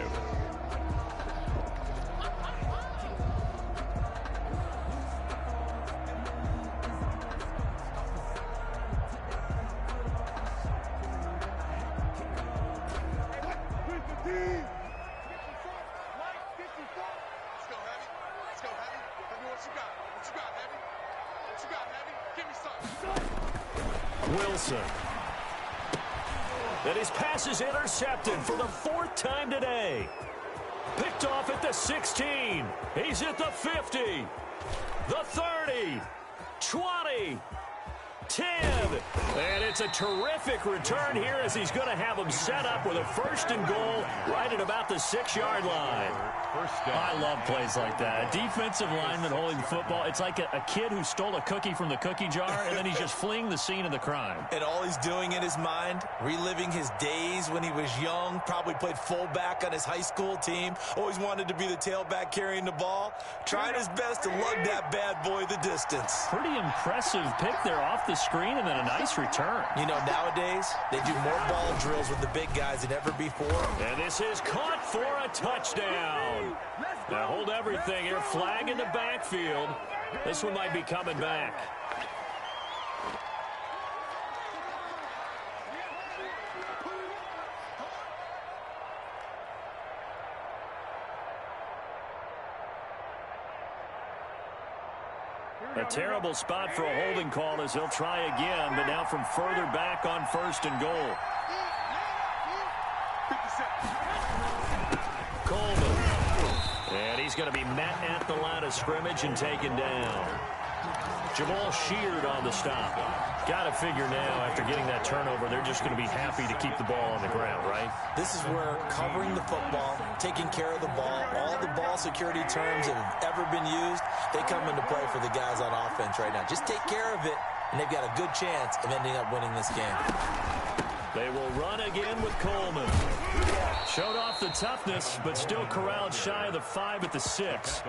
Wilson. And his pass is intercepted for the 4th time today. Picked off at the 16. He's at the 50. The 30. 20. 10. And it's a terrific return here as he's going to have him set up with a 1st and goal right at about the 6-yard line. I love plays like that. A defensive lineman holding the football. It's like a kid who stole a cookie from the cookie jar, and then he's just fleeing the scene of the crime. And all he's doing in his mind, reliving his days when he was young, probably played fullback on his high school team, always wanted to be the tailback carrying the ball, trying his best to lug that bad boy the distance. Pretty impressive pick there off the screen, and then a nice return. You know, nowadays, they do more ball drills with the big guys than ever before. And this is caught for a touchdown. Now hold everything here. Flag in the backfield. This one might be coming back. Here A terrible spot for a holding call as he'll try again, but now from further back on 1st and goal. Coleman. And he's going to be met at the line of scrimmage and taken down. Jamal Sheard on the stop. Got to figure now, after getting that turnover, they're just going to be happy to keep the ball on the ground, right? This is where covering the football, taking care of the ball, all the ball security terms that have ever been used, they come into play for the guys on offense right now. Just take care of it, and they've got a good chance of ending up winning this game. They will run again with Coleman. Showed off the toughness, but still corralled shy of the 5 at the 6.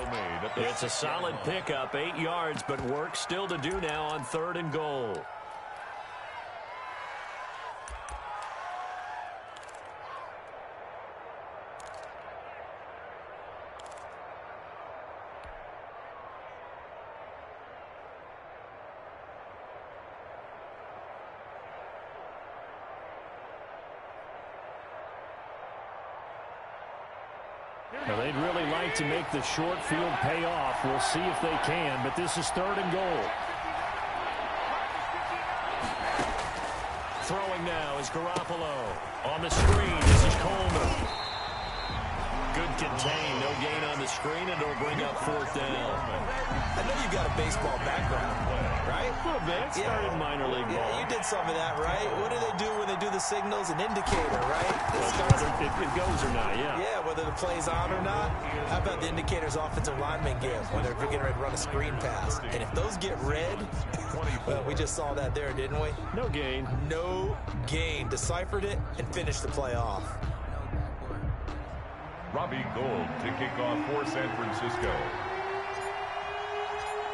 It's a solid pickup, 8 yards, but work still to do now on 3rd and goal. Now, they'd really like to make the short field pay off. We'll see if they can, but this is 3rd and goal. Throwing now is Garoppolo. On the screen, this is Coleman. Good contain, no gain on the screen, and it'll bring up 4th down. I know you've got a baseball background, right? A little bit. Started minor league ball. Yeah, you did some of that, right? What do they do when they do the signals? An indicator, right? It goes or not, yeah. Yeah, whether the play's on or not. How about the indicators offensive linemen give when they're getting ready to run a screen pass? And if those get red, well, we just saw that there, didn't we? No gain. No gain. Deciphered it and finished the play off. Robbie Gould to kick off for San Francisco.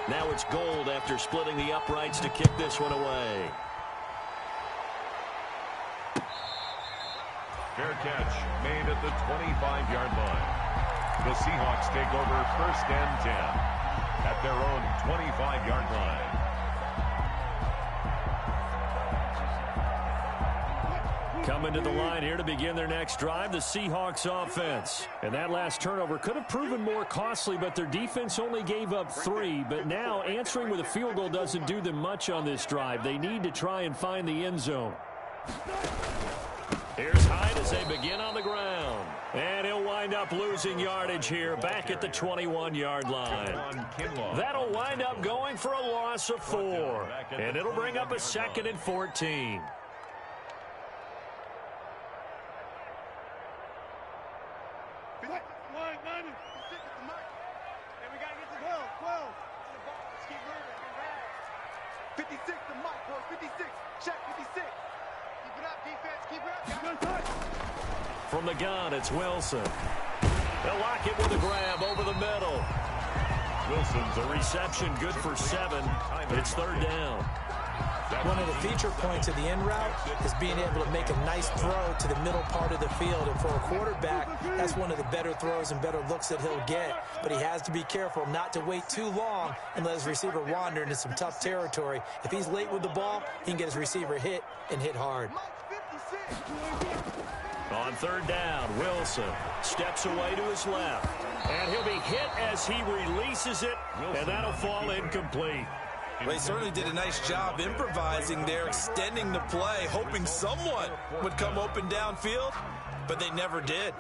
Now it's Gould after splitting the uprights to kick this one away. Fair catch made at the 25-yard line. The Seahawks take over 1st and 10 at their own 25-yard line. Coming to the line here to begin their next drive, the Seahawks offense. And that last turnover could have proven more costly, but their defense only gave up 3. But now answering with a field goal doesn't do them much on this drive. They need to try and find the end zone. Here's Hyde as they begin on the ground. And he'll wind up losing yardage here back at the 21-yard line. That'll wind up going for a loss of 4. And it'll bring up a 2nd and 14. From the gun, it's Wilson. They'll lock it with a grab over the middle. Wilson's a reception good for 7. It's 3rd down. One of the feature points of the in route is being able to make a nice throw to the middle part of the field. And for a quarterback, that's one of the better throws and better looks that he'll get. But he has to be careful not to wait too long and let his receiver wander into some tough territory. If he's late with the ball, he can get his receiver hit and hit hard. On 3rd down, Wilson steps away to his left. And he'll be hit as he releases it, and that'll fall incomplete. Well, he certainly did a nice job improvising there, extending the play, hoping someone would come open downfield, but they never did.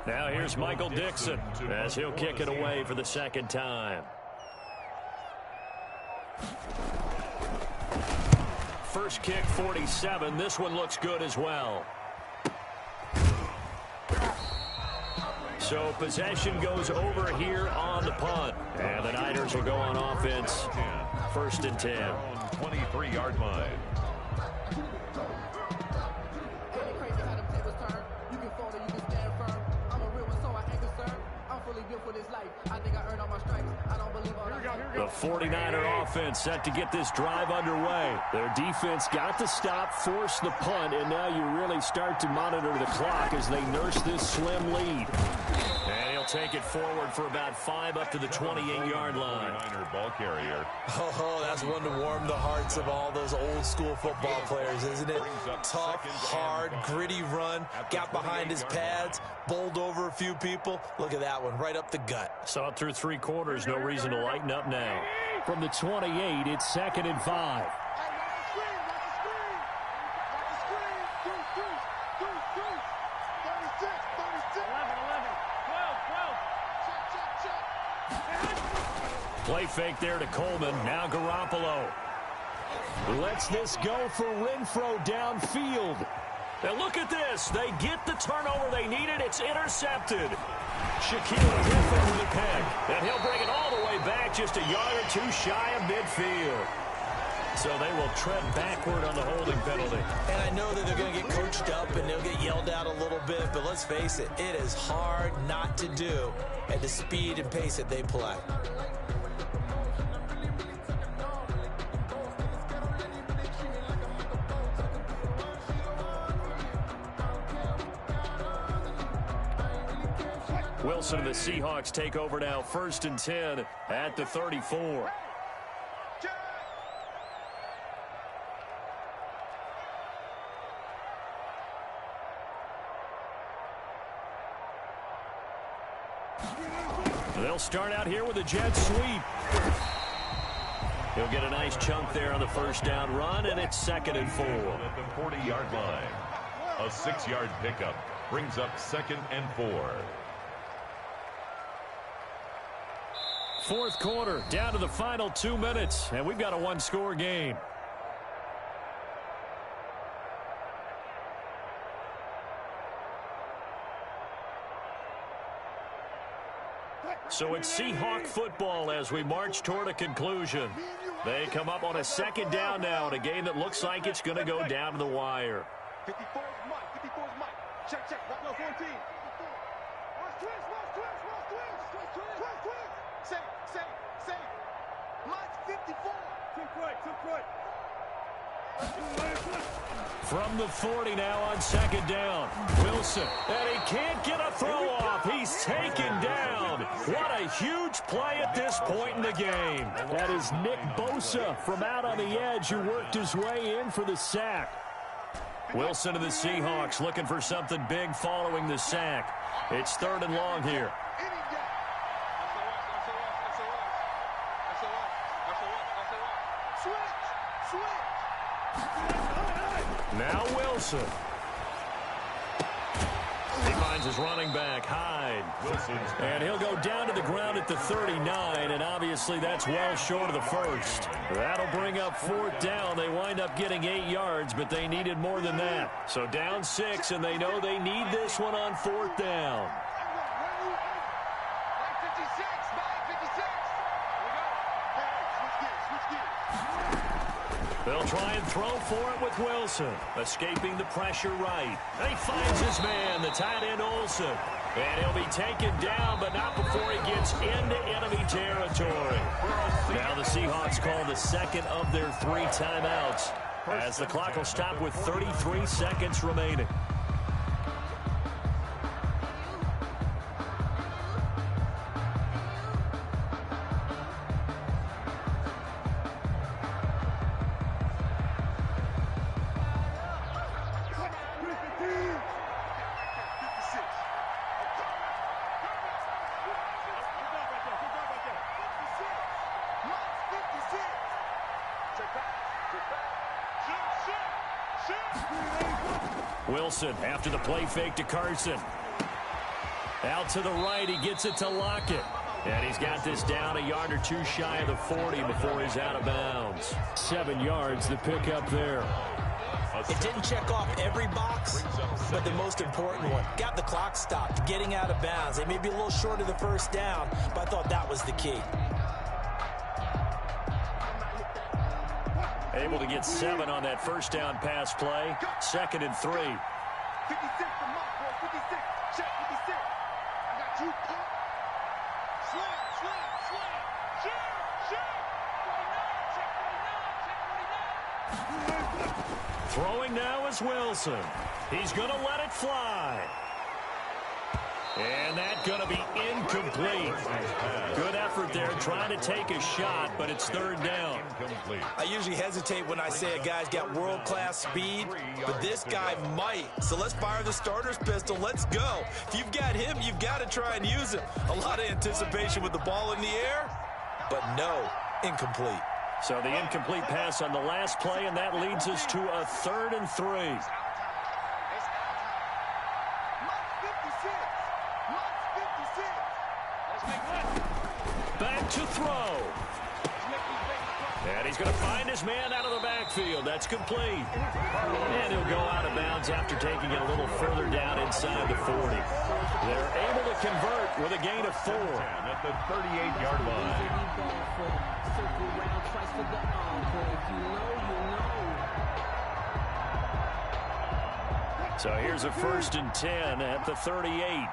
Now here's Michael Dixon as he'll kick it away for the 2nd time. First kick, 47. This one looks good as well. So possession goes over here on the punt. And the Niners will go on offense. 1st and 10. 23-yard line. The 49er offense set to get this drive underway. Their defense got to stop, force the punt, and now you really start to monitor the clock as they nurse this slim lead. And he'll take it forward for about 5 up to the 28-yard line. Ball carrier. Oh, that's one to warm the hearts of all those old-school football players, isn't it? Tough, hard, gritty run. Got behind his pads, bowled over a few people. Look at that one, right up the gut. Saw it through 3 quarters. No reason to lighten up now. From the 28, it's 2nd and 5. Play fake there to Coleman. Now Garoppolo lets this go for Renfro downfield. And look at this. They get the turnover they needed. It's intercepted. Shaquille Griffin with the pick. And he'll bring it all the way back just a yard or 2 shy of midfield. So they will tread backward on the holding penalty. And I know that they're going to get coached up and they'll get yelled at a little bit, but let's face it, it is hard not to do at the speed and pace that they play. Wilson and the Seahawks take over now, 1st and 10 at the 34. They'll start out here with a jet sweep. He'll get a nice chunk there on the 1st down run, and it's 2nd and 4. At the 40-yard line. A 6-yard pickup brings up 2nd and 4. 4th quarter, down to the final 2 minutes, and we've got a 1-score game. So it's Seahawk football as we march toward a conclusion. They come up on a 2nd down now in a game that looks like it's going to go down to the wire. 54 is Mike. 54 is Mike. Check, check. Watch 14. Watch twist. Say. Mike's 54. Took right. From the 40 now on 2nd down. Wilson, and he can't get a throw off. He's taken down. What a huge play at this point in the game. That is Nick Bosa from out on the edge who worked his way in for the sack. Wilson and the Seahawks looking for something big following the sack. It's 3rd and long here. Now Wilson. He finds his running back, Hyde. And he'll go down to the ground at the 39, and obviously that's well short of the 1st. That'll bring up 4th down. They wind up getting 8 yards, but they needed more than that. So down 6, and they know they need this one on 4th down. They'll try and throw for it with Wilson, escaping the pressure right. And he finds his man, the tight end Olsen. And he'll be taken down, but not before he gets into enemy territory. Now the Seahawks call the 2nd of their 3 timeouts, as the clock will stop with 33 seconds remaining. Wilson after the play fake to Carson. Out to the right, he gets it to Lockett. And he's got this down a yard or 2 shy of the 40 before he's out of bounds. 7 yards, the pickup there. It didn't check off every box, but the most important one. Got the clock stopped, getting out of bounds. They may be a little short of the 1st down, but I thought that was the key. Able to get 7 on that 1st down pass play. 2nd and 3. 56 for Mike, boy. 56. Check 56. I got you. Slam. Check 49. Throwing now is Wilson. He's going to let it fly. And that's going to be incomplete. Good effort there trying to take a shot, but it's third down. I usually hesitate when I say a guy's got world-class speed, but this guy might. So let's fire the starter's pistol. Let's go. If you've got him, you've got to try and use him. A lot of anticipation with the ball in the air, but no, incomplete. So the incomplete pass on the last play, and that leads us to a 3rd and 3. Back to throw. And he's going to find his man out of the backfield. That's complete. And he'll go out of bounds after taking it a little further down inside the 40. They're able to convert with a gain of 4. At the 38-yard line. So here's a 1st and 10 at the 38.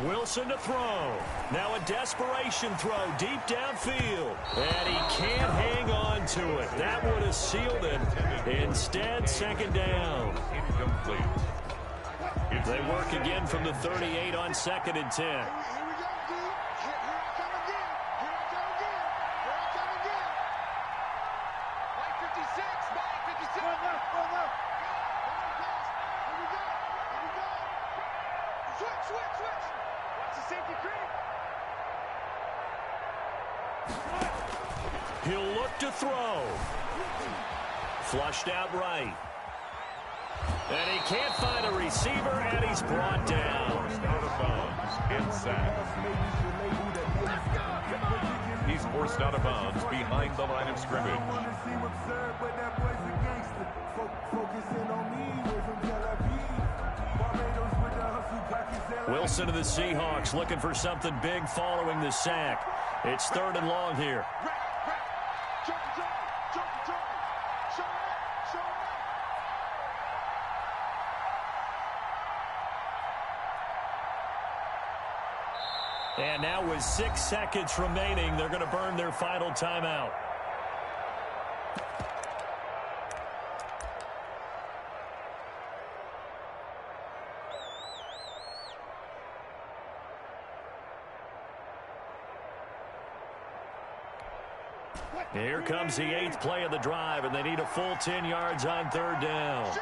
Wilson to throw. Now a desperation throw deep downfield. And he can't hang on to it. That would have sealed it. Instead, 2nd down. Incomplete. They work again from the 38 on 2nd and 10. He'll look to throw. Flushed out right. And he can't find a receiver, and he's brought down. Out of bounds and sacked. He's forced out of bounds behind the line of scrimmage. Wilson of the Seahawks looking for something big following the sack. It's 3rd and long here. And now with 6 seconds remaining, they're going to burn their final timeout. Here comes the 8th play of the drive, and they need a full 10 yards on 3rd down.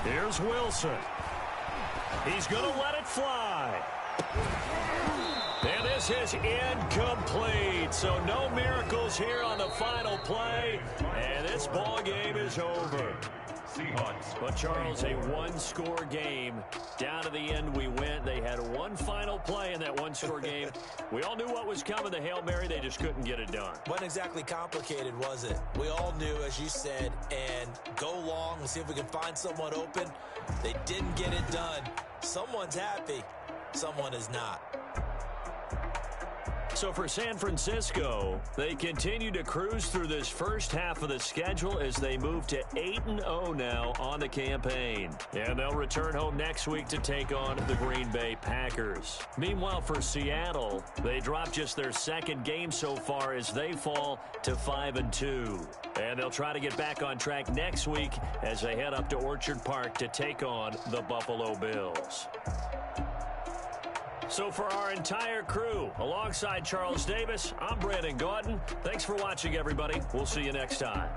Here's Wilson. He's going to let it fly. And this is incomplete. So no miracles here on the final play. And this ball game is over. Seahawks. But, Charles, a one-score game. Down to the end we went. They had one final play in that one-score game. We all knew what was coming, the Hail Mary. They just couldn't get it done. Wasn't exactly complicated, was it? We all knew, as you said, and go long. We'll see if we can find someone open. They didn't get it done. Someone's happy. Someone is not. So for San Francisco, they continue to cruise through this first half of the schedule as they move to 8-0 now on the campaign. And they'll return home next week to take on the Green Bay Packers. Meanwhile, for Seattle, they dropped just their second game so far as they fall to 5-2. And they'll try to get back on track next week as they head up to Orchard Park to take on the Buffalo Bills. So for our entire crew, alongside Charles Davis, I'm Brandon Gaudin. Thanks for watching, everybody. We'll see you next time.